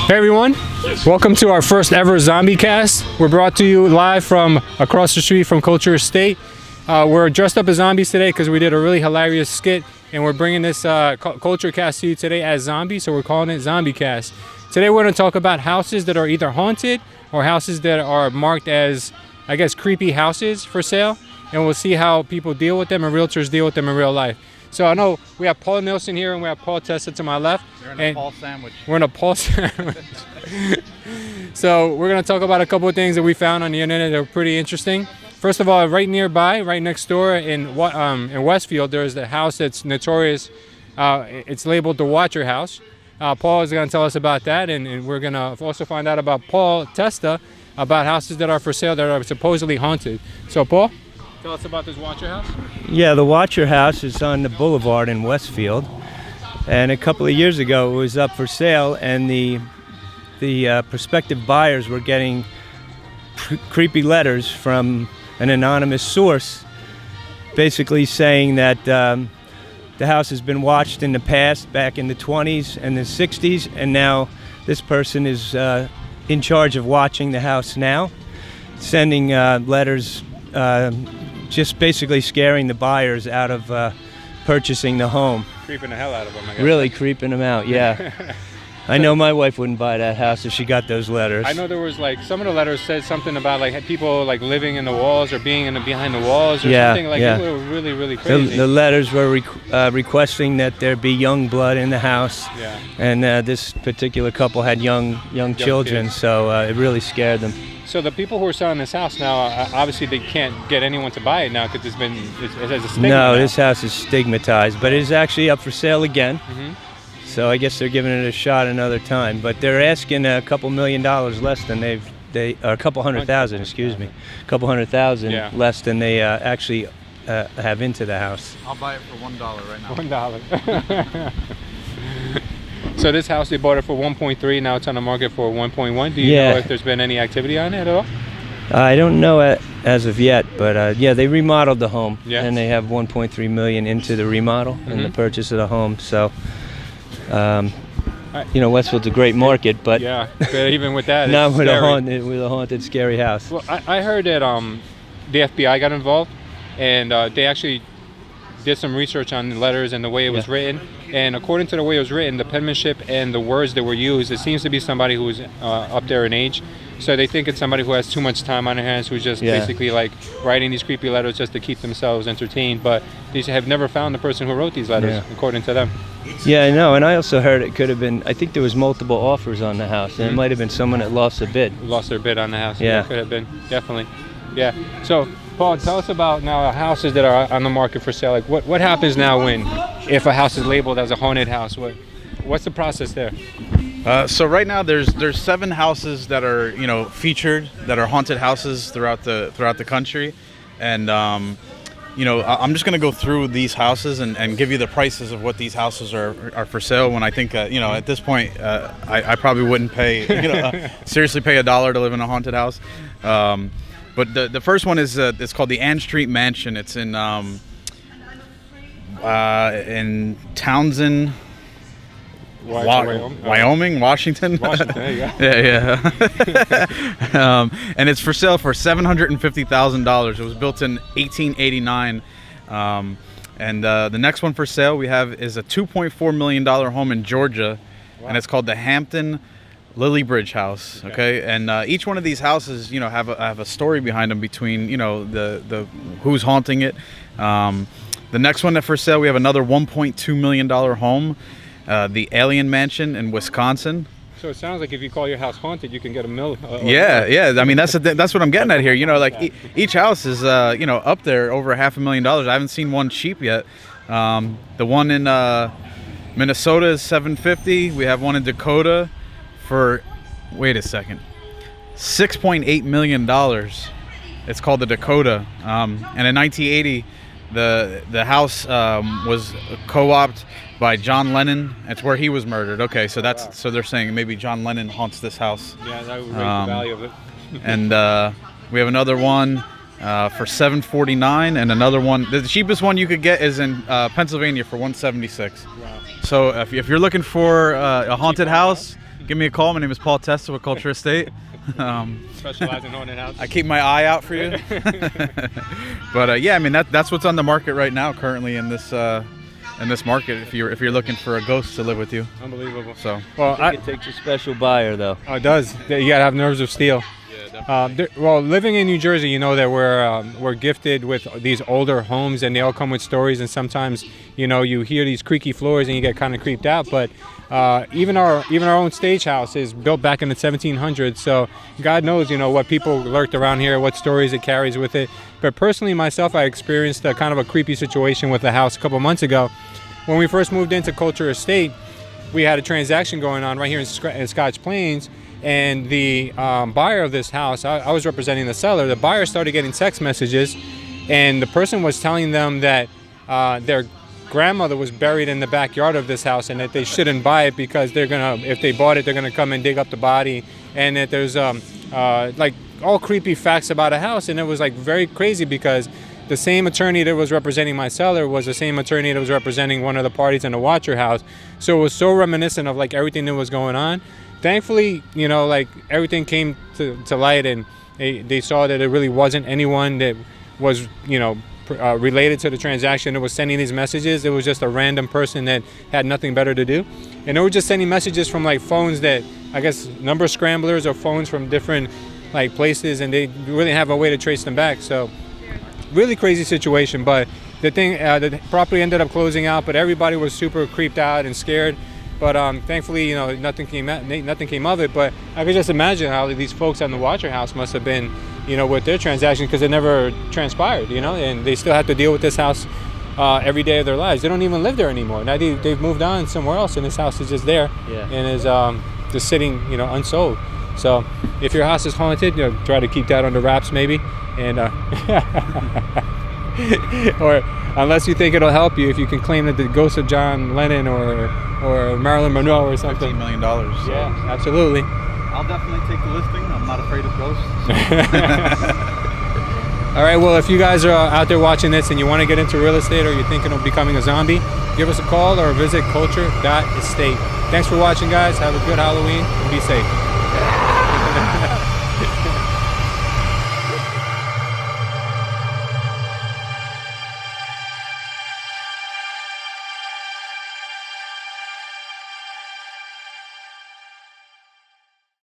Hey everyone, welcome to our first ever zombie cast. We're brought to you live from across the street from Culture Estate. We're dressed up as zombies today because we did a really hilarious skit, and we're bringing this culture cast to you today as zombies, so we're calling it Zombie Cast. Today we're going to talk about houses that are either haunted or houses that are marked as, I guess, creepy houses for sale, and we'll see how people deal with them and realtors deal with them in real life. So I know we have Paul Nilsson here and we have Paul Testa to my left. You're in a Paul sandwich. We're in a Paul sandwich. So we're going to talk about a couple of things that we found on the internet that are pretty interesting. First of all, right nearby, right next door in Westfield, there's the house that's notorious. It's labeled the Watcher House. Paul is going to tell us about that, and we're going to also find out about Paul Testa about houses that are for sale that are supposedly haunted. So Paul, tell us about this Watcher House. Yeah, the Watcher House is on the boulevard in Westfield, and a couple of years ago it was up for sale, and the prospective buyers were getting creepy letters from an anonymous source, basically saying that the house has been watched in the past, back in the 20s and the 60s, and now this person is in charge of watching the house now, sending letters just basically scaring the buyers out of purchasing the home. Creeping the hell out of them, I guess. Really creeping them out, yeah. I know my wife wouldn't buy that house if she got those letters. I know there was some of the letters said something about people living in the walls or being behind the walls or something. It was really, really crazy. The letters were requesting that there be young blood in the house. Yeah. And this particular couple had young children, kids. So it really scared them. So the people who are selling this house now, obviously they can't get anyone to buy it now because it has a stigma. No, now. this house is stigmatized, but it is actually up for sale again. Mm-hmm. So I guess they're giving it a shot another time. But they're asking a couple $1 million less than or a couple $100,000, excuse me, a couple $100,000 less than they actually have into the house. I'll buy it for $1 right now. $1. So this house, they bought it for 1.3. Now it's on the market for 1.1. Do you know if there's been any activity on it at all? I don't know as of yet, but they remodeled the home, and they have 1.3 million into the remodel and the purchase of the home. So, Westfield's a great market, but even with that, not it's with scary. a haunted, scary house. Well, I heard that the FBI got involved, and they actually did some research on the letters and the way it was written. And according to the way it was written, the penmanship and the words that were used, it seems to be somebody who's up there in age. So they think it's somebody who has too much time on their hands, who's just basically writing these creepy letters just to keep themselves entertained. But they have never found the person who wrote these letters, according to them. Yeah, I know. And I also heard it could have been, I think there was multiple offers on the house, and it might have been someone that lost a bid. Lost their bid on the house. Yeah. It could have been, definitely. Yeah. So, Paul, tell us about now houses that are on the market for sale. What happens now if a house is labeled as a haunted house? What's the process there? So right now there's 7 houses that are featured that are haunted houses throughout the country, and I'm just gonna go through these houses and give you the prices of what these houses are for sale. When I think at this point I probably wouldn't pay seriously pay $1 to live in a haunted house. But the first one is it's called the Ann Street Mansion. It's in Townsend, Wyoming, Washington. There you go. Yeah. And it's for sale for $750,000. It was built in 1889. And the next one for sale we have is a $2.4 million home in Georgia, and it's called the Hampton Lily Bridge House. Okay, and each one of these houses, have a story behind them between the who's haunting it. The next one that for sale we have another $1.2 million home, the Alien Mansion in Wisconsin. So it sounds like if you call your house haunted, you can get a mill. Yeah. I mean, that's what I'm getting at here. Each house is up there over $500,000. I haven't seen one cheap yet. The one in Minnesota is $750,000. We have one in Dakota for $6.8 million. It's called the Dakota, and in 1980 the house was co-opted by John Lennon. It's where he was murdered. Okay, so so they're saying maybe John Lennon haunts this house. Yeah, that would raise the value of it. And we have another one for $749, and another one. The cheapest one you could get is in Pennsylvania for $176. Wow. So if you're looking for a haunted house, give me a call. My name is Paul Testa with Culture Estate. Specialize in haunted houses. I keep my eye out for you. But yeah, I mean that's what's on the market right now, currently in this market. If you're looking for a ghost to live with you. Unbelievable. So Well, I think it takes a special buyer, though. it does. You gotta have nerves of steel. Well, living in New Jersey, you know that we're gifted with these older homes, and they all come with stories. And sometimes, you know, you hear these creaky floors and you get kind of creeped out. But even our own stage house is built back in the 1700s. So God knows, you know, what people lurked around here, what stories it carries with it. But personally, myself, I experienced a kind of a creepy situation with the house a couple months ago. When we first moved into Culture Estate, we had a transaction going on right here in Scotch Plains. And the buyer of this house, I was representing the seller. The buyer started getting text messages, and the person was telling them that their grandmother was buried in the backyard of this house, and that they shouldn't buy it because if they bought it, they're gonna come and dig up the body, and that there's like all creepy facts about a house. And it was like very crazy because the same attorney that was representing my seller was the same attorney that was representing one of the parties in the Watcher house. So it was so reminiscent of like everything that was going on. Thankfully, you know, like everything came to light, and they saw that it really wasn't anyone that was, you know, related to the transaction that was sending these messages. It was just a random person that had nothing better to do. And they were just sending messages from like phones that, I guess, number scramblers or phones from different like places, and they really have a way to trace them back. So really crazy situation. But the property ended up closing out, but everybody was super creeped out and scared. But thankfully, you know, nothing came of it. But I could just imagine how these folks at the Watcher house must have been, you know, with their transaction, because it never transpired, you know, and they still have to deal with this house every day of their lives. They don't even live there anymore. Now they've moved on somewhere else, and this house is just there, and is just sitting, you know, unsold. So if your house is haunted, you know, try to keep that under wraps, maybe, and or unless you think it'll help you, if you can claim that the ghost of John Lennon or Marilyn Monroe or something. $15 million. So. Yeah, absolutely. I'll definitely take the listing. I'm not afraid of ghosts. All right, well, if you guys are out there watching this and you want to get into real estate, or you're thinking of becoming a zombie, give us a call or visit culture.estate. Thanks for watching, guys. Have a good Halloween and be safe.